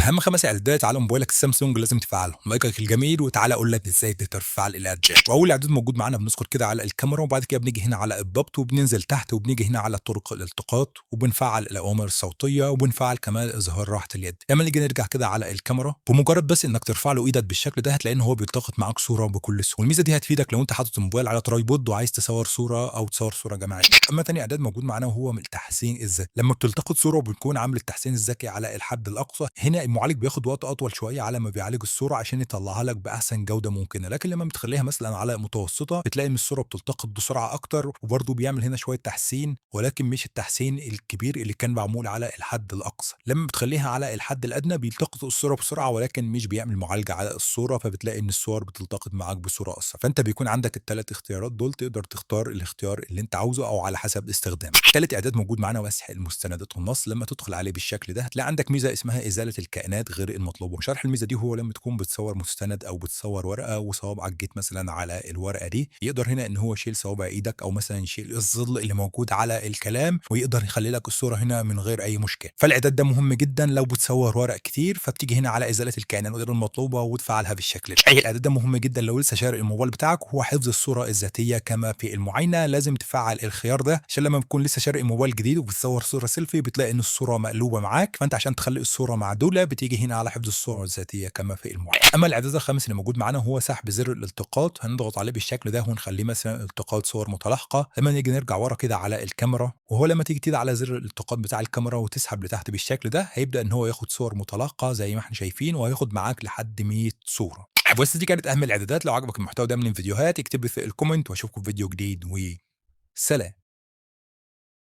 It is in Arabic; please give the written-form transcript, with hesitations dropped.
اهم 5 اعدادات على موبايلك السامسونج لازم تفعلهم، لايكك الجميل وتعالى اقول لك ازاي تقدر تفعل الاعدادات. واول اعداد موجود معانا بندخل كده على الكاميرا، وبعد كده بنيجي هنا على الضبط، وبننزل تحت وبنيجي هنا على طرق الالتقاط، وبنفعل الاوامر الصوتيه، وبنفعل كمان اظهار راحه اليد. لما نيجي نرجع كده على الكاميرا، بمجرد بس انك ترفع له ايدك بالشكل ده هتلاقي ان هو بيلتقط معاك صوره بكل سهوله. والميزه دي هتفيدك لو انت حاطط الموبايل على ترايبود وعايز تصور صوره او تصور صوره جماعيه. اما تاني اعداد موجود معانا وهو من التحسين الذكي، لما بتلتقط صوره وبتكون عامل التحسين الذكي على الحد الاقصى، هنا المعالج بياخد وقت اطول شويه على ما بيعالج الصوره عشان يطلعها لك باحسن جوده ممكنه. لكن لما بتخليها مثلا على متوسطه بتلاقي ان الصوره بتلتقط بسرعه اكتر، وبرده بيعمل هنا شويه تحسين، ولكن مش التحسين الكبير اللي كان معمول على الحد الاقصى. لما بتخليها على الحد الادنى بيلتقط الصوره بسرعه، ولكن مش بيعمل معالجه على الصوره، فبتلاقي ان الصور بتلتقط معاك بصوره اسرع. فانت بيكون عندك الثلاث اختيارات دول، تقدر تختار الاختيار اللي انت عاوزه او على حسب استخدامك. ثالث اعداد موجود معانا مسح المستندات والنص. لما تدخل عليه بالشكل ده هتلاقي عندك ميزه اسمها ازاله الكائنات غير المطلوبه. وشرح الميزه دي هو لما تكون بتصور مستند او بتصور ورقه وصوابعك جيت مثلا على الورقه دي، يقدر هنا ان هو يشيل صوابع ايدك او مثلا يشيل الظل اللي موجود على الكلام، ويقدر يخلي لك الصوره هنا من غير اي مشكله. فالاعداد ده مهم جدا لو بتصور ورق كتير، فبتيجي هنا على ازاله الكائنات غير المطلوبه وتفعلها بالشكل ده. اي الاعداد ده مهم جدا لو لسه شاري الموبايل بتاعك، هو حفظ الصوره الذاتيه كما في المعاينه. لازم تفعل الخيار ده عشان لما تكون لسه شاري موبايل جديد وبتصور صوره سيلفي بتلاقي ان الصوره مقلوبه معاك، فانت عشان تخلي الصوره معدوله بتيجي هنا على حفظ الصوره الذاتيه كما في المعاينه. اما الاعداد الخامس اللي موجود معانا هو سحب زر الالتقاط. هنضغط عليه بالشكل ده ونخليه مثلا التقاط صور متلاحقه. لما نيجي نرجع ورا كده على الكاميرا، وهو لما تيجي كده على زر الالتقاط بتاع الكاميرا وتسحب لتحت بالشكل ده، هيبدا ان هو ياخد صور متلاحقه زي ما احنا شايفين، وهياخد معاك لحد 100 صوره. بس دي كانت اهم الاعدادات. لو عجبك المحتوى ده من الفيديوهات اكتب لي في الكومنت، واشوفكم في فيديو جديد، وسلام.